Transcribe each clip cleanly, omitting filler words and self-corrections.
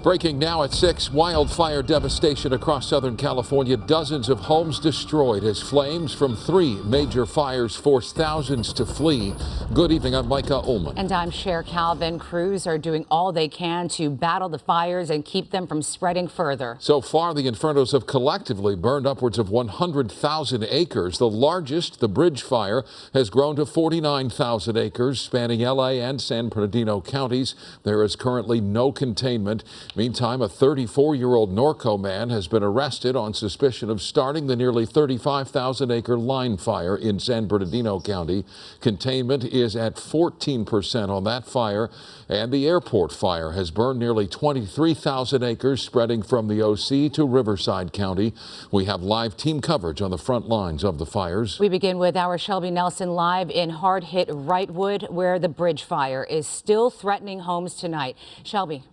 Breaking now at 6, wildfire devastation across Southern California. Dozens of homes destroyed as flames from 3 major fires forced thousands to flee. Good evening, I'm Micah Ullman. And I'm Cher Calvin. Crews are doing all they can to battle the fires and keep them from spreading further. So far, the infernos have collectively burned upwards of 100,000 acres. The largest, the Bridge Fire, has grown to 49,000 acres, spanning LA and San Bernardino counties. There is currently no containment. Meantime, a 34-year-old Norco man has been arrested on suspicion of starting the nearly 35,000-acre line fire in San Bernardino County. Containment is at 14% on that fire, and the airport fire has burned nearly 23,000 acres, spreading from the OC to Riverside County. We have live team coverage on the front lines of the fires. We begin with our Shelby Nelson live in hard-hit Wrightwood, where the Bridge Fire is still threatening homes tonight. Shelby.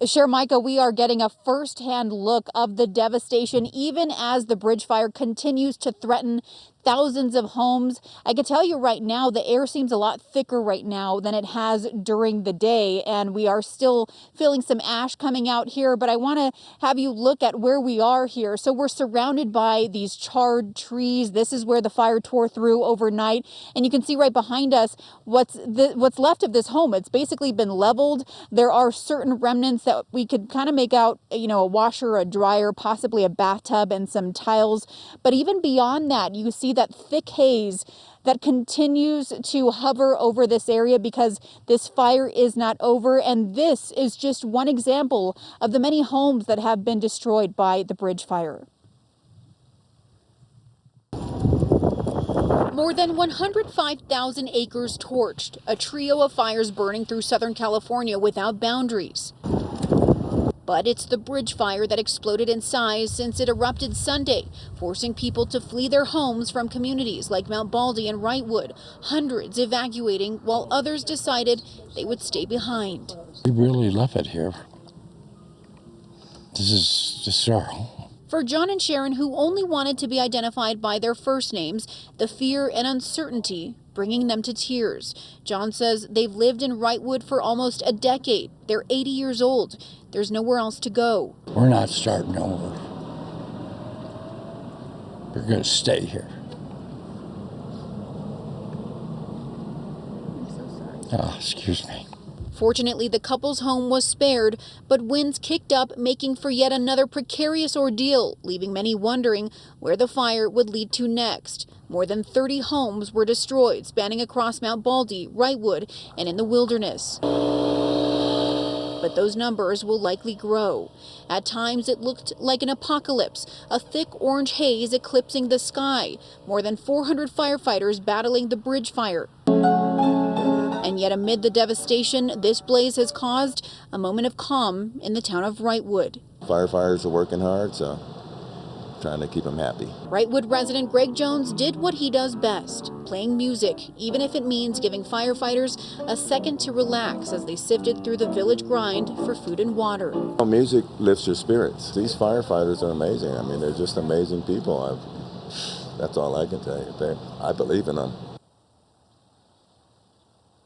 Sure, Micah, we are getting a first-hand look of the devastation, even as the Bridge Fire continues to threaten thousands of homes. I can tell you right now, the air seems a lot thicker right now than it has during the day, and we are still feeling some ash coming out here, but I want to have you look at where we are here. So we're surrounded by these charred trees. This is where the fire tore through overnight, and you can see right behind us what's left of this home. It's basically been leveled. There are certain remnants that we could kind of make out, you know, a washer, a dryer, possibly a bathtub and some tiles, but even beyond that, you see that thick haze that continues to hover over this area because this fire is not over. And this is just one example of the many homes that have been destroyed by the Bridge Fire. More than 105,000 acres torched, a trio of fires burning through Southern California without boundaries. But it's the Bridge Fire that exploded in size since it erupted Sunday, forcing people to flee their homes from communities like Mount Baldy and Wrightwood, hundreds evacuating while others decided they would stay behind. We really love it here. This is just our home. For John and Sharon, who only wanted to be identified by their first names, the fear and uncertainty bringing them to tears. John says they've lived in Wrightwood for almost a decade. They're 80 years old. There's nowhere else to go. We're not starting over. We're going to stay here. I'm so sorry. Oh, excuse me. Fortunately, the couple's home was spared, but winds kicked up, making for yet another precarious ordeal, leaving many wondering where the fire would lead to next. More than 30 homes were destroyed, spanning across Mount Baldy, Wrightwood, and in the wilderness. But those numbers will likely grow. At times, it looked like an apocalypse, a thick orange haze eclipsing the sky. More than 400 firefighters battling the Bridge Fire. And yet amid the devastation, this blaze has caused a moment of calm in the town of Wrightwood. Firefighters are working hard, so trying to keep them happy. Wrightwood resident Greg Jones did what he does best, playing music, even if it means giving firefighters a second to relax as they sifted through the village grind for food and water. Well, music lifts your spirits. These firefighters are amazing. I mean, they're just amazing people. That's all I can tell you. I believe in them.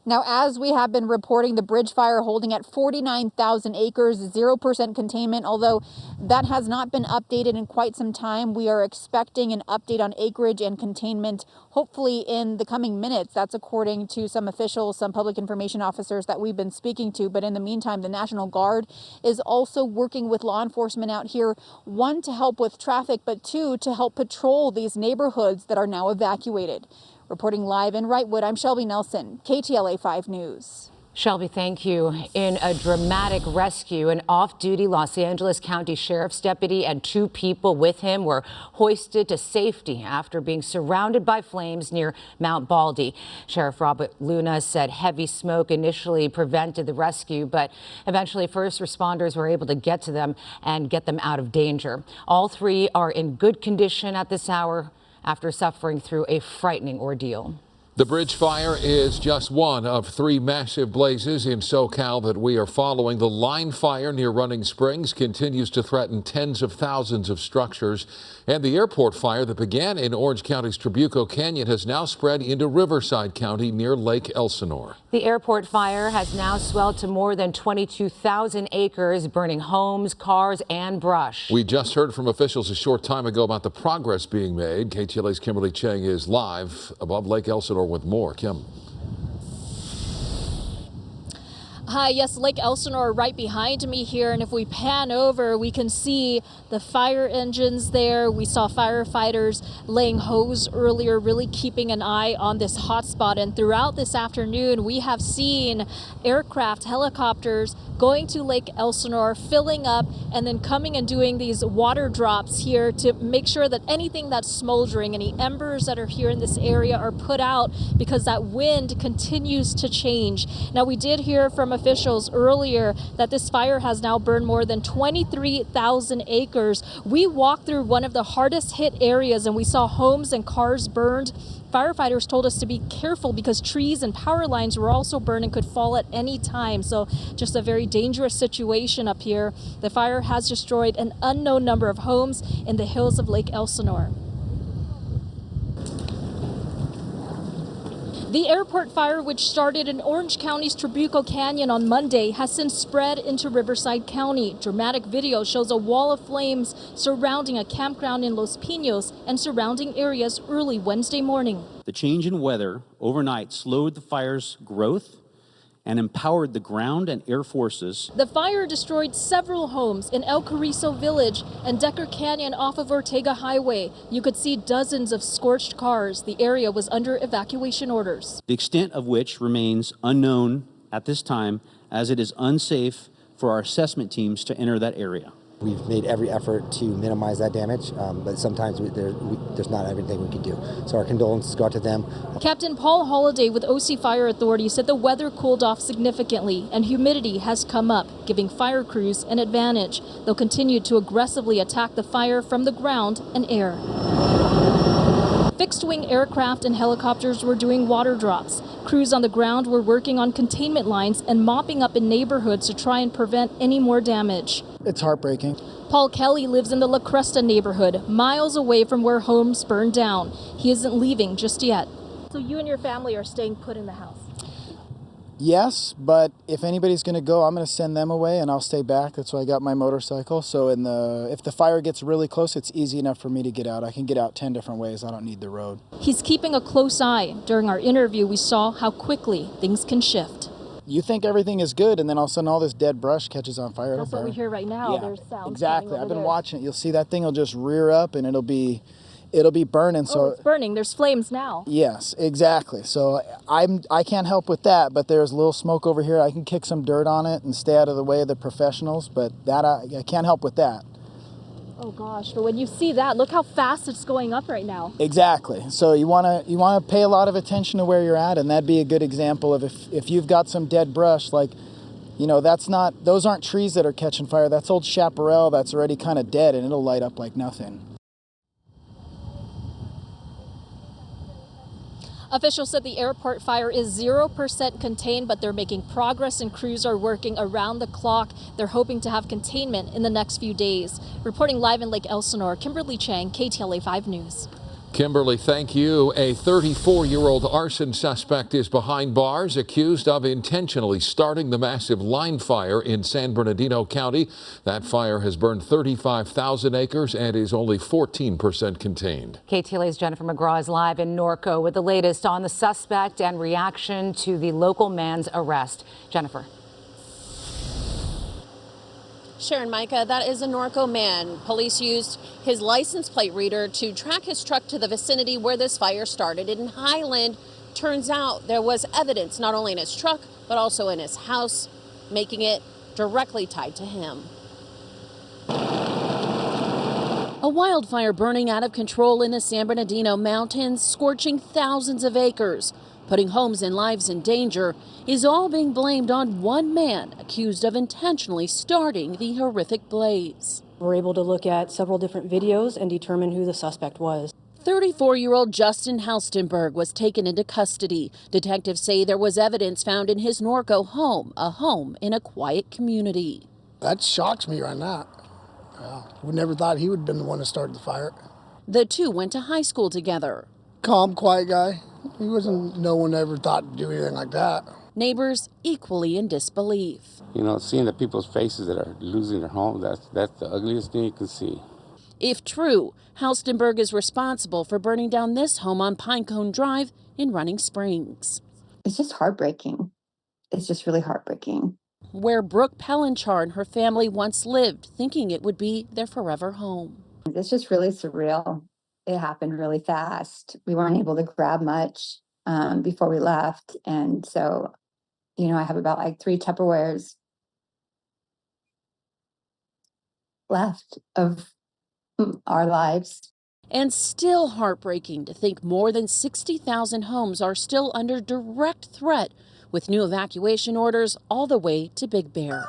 Now, as we have been reporting, the Bridge Fire holding at 49,000 acres, 0% containment, although that has not been updated in quite some time. We are expecting an update on acreage and containment, hopefully in the coming minutes. That's according to some officials, some public information officers that we've been speaking to. But in the meantime, the National Guard is also working with law enforcement out here, one, to help with traffic, but two, to help patrol these neighborhoods that are now evacuated. Reporting live in Wrightwood, I'm Shelby Nelson, KTLA 5 News. Shelby, thank you. In a dramatic rescue, an off-duty Los Angeles County Sheriff's deputy and 2 people with him were hoisted to safety after being surrounded by flames near Mount Baldy. Sheriff Robert Luna said heavy smoke initially prevented the rescue, but eventually first responders were able to get to them and get them out of danger. All 3 are in good condition at this hour after suffering through a frightening ordeal. The bridge fire is just one of 3 massive blazes in SoCal that we are following. The line fire near Running Springs continues to threaten tens of thousands of structures. And the airport fire that began in Orange County's Trabuco Canyon has now spread into Riverside County near Lake Elsinore. The airport fire has now swelled to more than 22,000 acres, burning homes, cars, and brush. We just heard from officials a short time ago about the progress being made. KTLA's Kimberly Cheng is live above Lake Elsinore with more. Kim. Hi, yes, Lake Elsinore right behind me here, and if we pan over, we can see the fire engines there. We saw firefighters laying hose earlier, really keeping an eye on this hotspot. And throughout this afternoon, we have seen aircraft, helicopters going to Lake Elsinore, filling up, and then coming and doing these water drops here to make sure that anything that's smoldering, any embers that are here in this area are put out, because that wind continues to change. Now, we did hear from officials earlier that this fire has now burned more than 23,000 acres. We walked through one of the hardest hit areas and we saw homes and cars burned. Firefighters told us to be careful because trees and power lines were also burned and could fall at any time. So just a very dangerous situation up here. The fire has destroyed an unknown number of homes in the hills of Lake Elsinore. The airport fire, which started in Orange County's Trabuco Canyon on Monday, has since spread into Riverside County. Dramatic video shows a wall of flames surrounding a campground in Los Pinos and surrounding areas early Wednesday morning. The change in weather overnight slowed the fire's growth and empowered the ground and air forces. The fire destroyed several homes in El Carrizo Village and Decker Canyon off of Ortega Highway. You could see dozens of scorched cars. The area was under evacuation orders. The extent of which remains unknown at this time, as it is unsafe for our assessment teams to enter that area. We've made every effort to minimize that damage, but sometimes there's not everything we can do. So our condolences go out to them. Captain Paul Holliday with OC Fire Authority said the weather cooled off significantly and humidity has come up, giving fire crews an advantage. They'll continue to aggressively attack the fire from the ground and air. Fixed-wing aircraft and helicopters were doing water drops. Crews on the ground were working on containment lines and mopping up in neighborhoods to try and prevent any more damage. It's heartbreaking. Paul Kelly lives in the La Cresta neighborhood, miles away from where homes burned down. He isn't leaving just yet. So you and your family are staying put in the house? Yes, but if anybody's going to go, I'm going to send them away and I'll stay back. That's why I got my motorcycle. So if the fire gets really close, it's easy enough for me to get out. I can get out 10 different ways. I don't need the road. He's keeping a close eye. During our interview, we saw how quickly things can shift. You think everything is good, and then all of a sudden all this dead brush catches on fire. That's what we hear right now. Yeah, there's sounds. exactly. I've been watching it. You'll see that thing will just rear up and it'll be burning. So it's burning. There's flames now. Yes, exactly. So I can't help with that, but there's a little smoke over here. I can kick some dirt on it and stay out of the way of the professionals, but that I can't help with that. Oh gosh, but when you see that, look how fast it's going up right now. Exactly. So you want to pay a lot of attention to where you're at, and that'd be a good example of if you've got some dead brush, like, those aren't trees that are catching fire. That's old chaparral that's already kind of dead, and it'll light up like nothing. Officials said the airport fire is 0% contained, but they're making progress and crews are working around the clock. They're hoping to have containment in the next few days. Reporting live in Lake Elsinore, Kimberly Cheng, KTLA 5 News. Kimberly, thank you. A 34-year-old arson suspect is behind bars, accused of intentionally starting the massive line fire in San Bernardino County. That fire has burned 35,000 acres and is only 14% contained. KTLA's Jennifer McGraw is live in Norco with the latest on the suspect and reaction to the local man's arrest. Jennifer. Sharon, Micah, that is a Norco man. Police used his license plate reader to track his truck to the vicinity where this fire started in Highland. Turns out there was evidence not only in his truck, but also in his house, making it directly tied to him. A wildfire burning out of control in the San Bernardino mountains, scorching thousands of acres, putting homes and lives in danger, is all being blamed on one man accused of intentionally starting the horrific blaze. We're able to look at several different videos and determine who the suspect was. 34-year-old Justin Halstenberg was taken into custody. Detectives say there was evidence found in his Norco home, a home in a quiet community. That shocks me right now. We never thought he would have been the one to start the fire. The two went to high school together. Calm, quiet guy. No one ever thought to do anything like that. Neighbors equally in disbelief. You know, seeing the people's faces that are losing their home, that's the ugliest thing you can see. If true, Halstenberg is responsible for burning down this home on Pinecone Drive in Running Springs. It's just heartbreaking. It's just really heartbreaking. Where Brooke Pellenchar and her family once lived, thinking it would be their forever home. It's just really surreal. It happened really fast. We weren't able to grab much before we left. And so, I have about like 3 Tupperwares left of our lives. And still heartbreaking to think more than 60,000 homes are still under direct threat, with new evacuation orders all the way to Big Bear.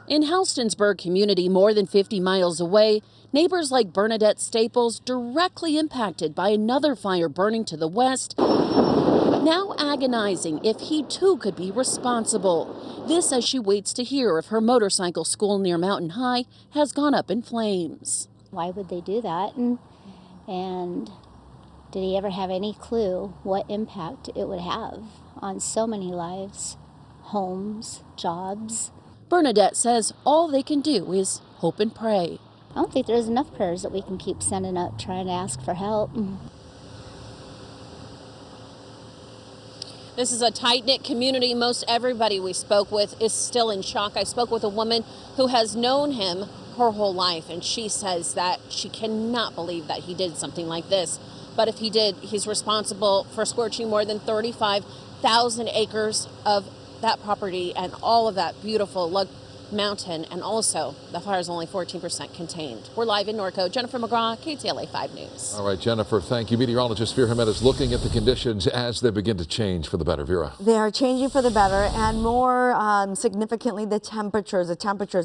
In Halstensburg community, more than 50 miles away, neighbors like Bernadette Staples, directly impacted by another fire burning to the west, now agonizing if he too could be responsible. This as she waits to hear if her motorcycle school near Mountain High has gone up in flames. Why would they do that? And did he ever have any clue what impact it would have on so many lives, homes, jobs? Bernadette says all they can do is hope and pray. I don't think there's enough prayers that we can keep sending up trying to ask for help. This is a tight-knit community. Most everybody we spoke with is still in shock. I spoke with a woman who has known him her whole life, and she says that she cannot believe that he did something like this. But if he did, he's responsible for scorching more than 35,000 acres of that property and all of that beautiful mountain, and also the fire is only 14% contained. We're live in Norco. Jennifer McGraw, KTLA 5 News. All right, Jennifer, thank you. Meteorologist Vera Jimenez looking at the conditions as they begin to change for the better. Vera. They are changing for the better, and more significantly, the temperatures,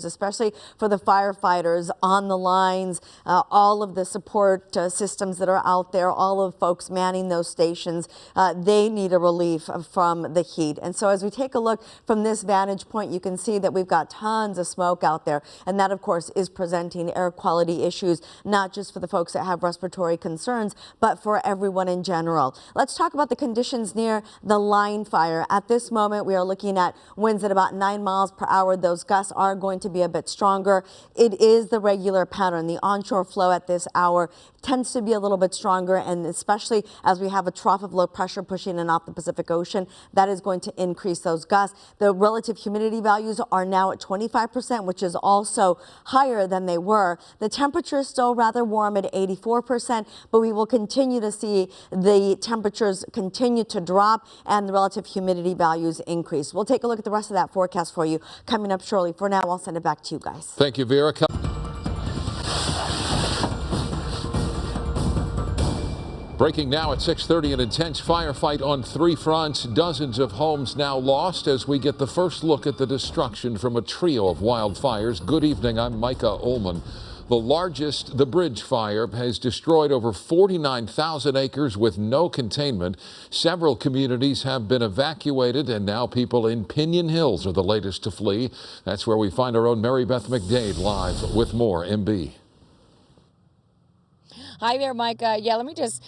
especially for the firefighters on the lines, all of the support systems that are out there, all of folks manning those stations, they need a relief from the heat. And so as we take a look from this vantage point, you can see that we've got tons of smoke out there, and that of course is presenting air quality issues, not just for the folks that have respiratory concerns, but for everyone in general. Let's talk about the conditions near the line fire. At this moment, we are looking at winds at about 9 miles per hour. Those gusts are going to be a bit stronger. It is the regular pattern. The onshore flow at this hour tends to be a little bit stronger, and especially as we have a trough of low pressure pushing in off the Pacific Ocean, that is going to increase those gusts. The relative humidity values are now at 25%, which is also higher than they were. The temperature is still rather warm at 84%, but we will continue to see the temperatures continue to drop and the relative humidity values increase. We'll take a look at the rest of that forecast for you coming up shortly. For now, I'll send it back to you guys. Thank you, Vera. Breaking now at 6:30, an intense firefight on 3 fronts. Dozens of homes now lost as we get the first look at the destruction from a trio of wildfires. Good evening, I'm Micah Ullman. The largest, the bridge fire, has destroyed over 49,000 acres with no containment. Several communities have been evacuated, and now people in Pinon Hills are the latest to flee. That's where we find our own MaryBeth McDade live with more. MB. Hi there, Micah. Yeah, let me just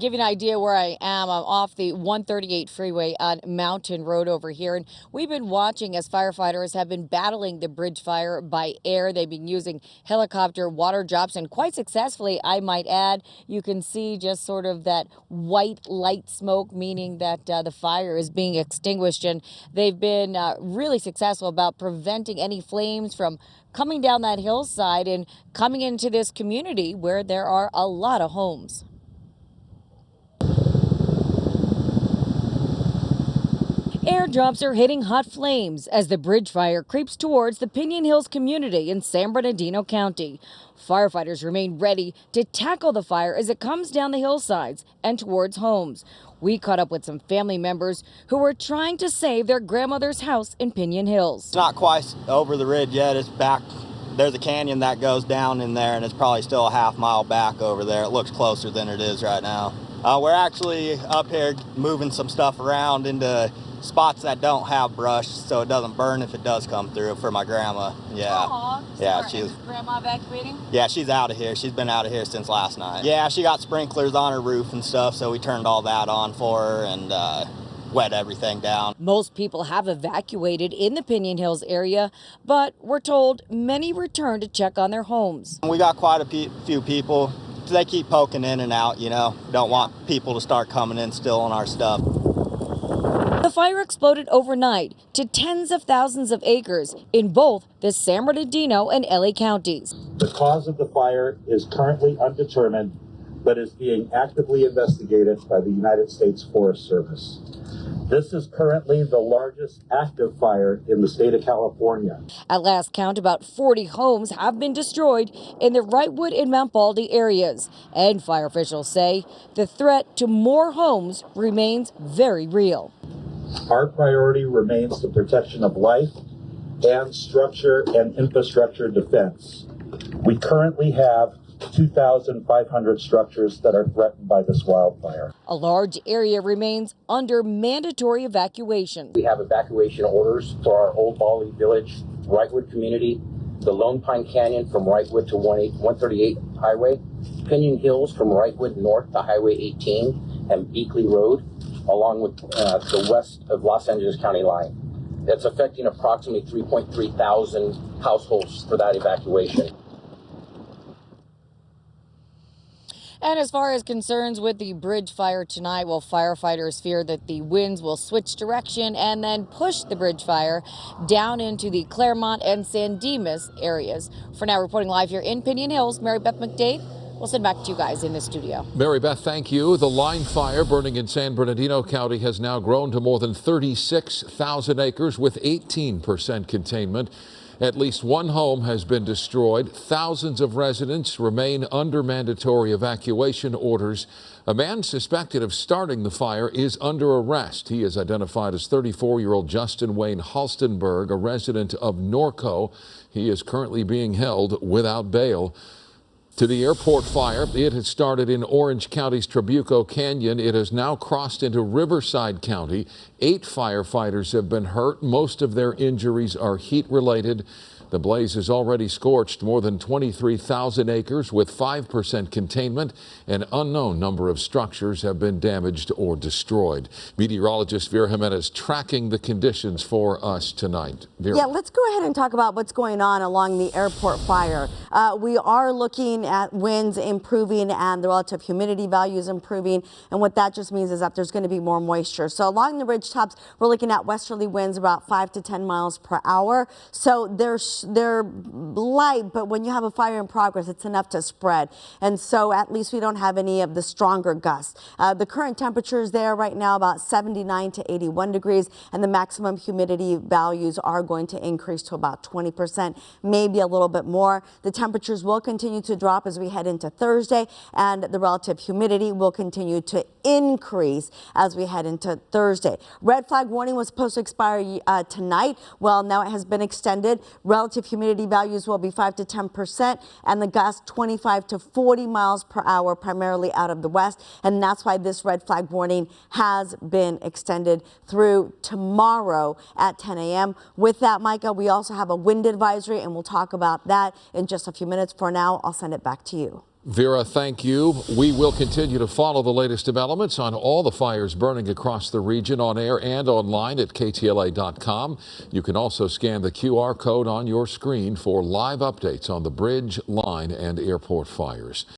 give you an idea where I am. I'm off the 138 freeway on Mountain Road over here, and we've been watching as firefighters have been battling the bridge fire by air. They've been using helicopter water drops, and quite successfully, I might add. You can see just sort of that white light smoke, meaning that the fire is being extinguished, and they've been really successful about preventing any flames from coming down that hillside and coming into this community where there are a lot of homes. Airdrops are hitting hot flames as the bridge fire creeps towards the Pinon Hills community in San Bernardino County. Firefighters remain ready to tackle the fire as it comes down the hillsides and towards homes. We caught up with some family members who were trying to save their grandmother's house in Pinon Hills. It's not quite over the ridge yet. It's back there's a canyon that goes down in there, and it's probably still a half-mile back over there. It looks closer than it is right now. We're actually up here moving some stuff around into spots that don't have brush, so it doesn't burn if it does come through, for my grandma. Yeah. Aww, yeah, she's grandma evacuating? Yeah, she's out of here. She's been out of here since last night. Yeah, she got sprinklers on her roof and stuff, so we turned all that on for her and wet everything down. Most people have evacuated in the Pinon Hills area, but we're told many return to check on their homes. We got quite a few people. They keep poking in and out, you know. Don't want people to start coming in stealing our stuff. The fire exploded overnight to tens of thousands of acres in both the San Bernardino and LA counties. The cause of the fire is currently undetermined, but is being actively investigated by the United States Forest Service. This is currently the largest active fire in the state of California. At last count, about 40 homes have been destroyed in the Wrightwood and Mount Baldy areas. And fire officials say the threat to more homes remains very real. Our priority remains the protection of life and structure and infrastructure defense. We currently have 2,500 structures that are threatened by this wildfire. A large area remains under mandatory evacuation. We have evacuation orders for our Old Baldy Village, Wrightwood community, the Lone Pine Canyon from Wrightwood to 138 Highway, Pinon Hills from Wrightwood north to Highway 18 and Beakley Road, along with the west of Los Angeles County line. That's affecting approximately 3.3 thousand households for that evacuation. And as far as concerns with the bridge fire tonight, well, firefighters fear that the winds will switch direction and then push the bridge fire down into the Claremont and San Dimas areas. For now, reporting live here in Pinon Hills, MaryBeth McDade. We'll send back to you guys in the studio. MaryBeth, thank you. The line fire burning in San Bernardino County has now grown to more than 36,000 acres with 18% containment. At least one home has been destroyed. Thousands of residents remain under mandatory evacuation orders. A man suspected of starting the fire is under arrest. He is identified as 34-year-old Justin Wayne Halstenberg, a resident of Norco. He is currently being held without bail. To the airport fire, it has started in Orange County's Trabuco Canyon. It has now crossed into Riverside County. 8 firefighters have been hurt. Most of their injuries are heat-related. The blaze has already scorched more than 23,000 acres with 5% containment. An unknown number of structures have been damaged or destroyed. Meteorologist Vera Jimenez tracking the conditions for us tonight. Vera. Yeah, let's go ahead and talk about what's going on along the airport fire. We are looking at winds improving and the relative humidity values improving. And what that just means is that there's going to be more moisture. So along the ridge tops, we're looking at westerly winds about 5 to 10 miles per hour. So they're light, but when you have a fire in progress, it's enough to spread. And so at least we don't have any of the stronger gusts. The current temperatures there right now about 79 to 81 degrees, and the maximum humidity values are going to increase to about 20%, maybe a little bit more. The temperatures will continue to drop as we head into Thursday, and the relative humidity will continue to increase as we head into Thursday. Red flag warning was supposed to expire tonight. Well, now it has been extended. Relative humidity values will be 5 to 10%, and the gusts 25 to 40 miles per hour, primarily out of the west. And that's why this red flag warning has been extended through tomorrow at 10 a.m. With that, Micah, we also have a wind advisory, and we'll talk about that in just a few minutes. For now, I'll send it back to you. Vera, thank you. We will continue to follow the latest developments on all the fires burning across the region on air and online at KTLA.com. You can also scan the QR code on your screen for live updates on the bridge, line, and airport fires.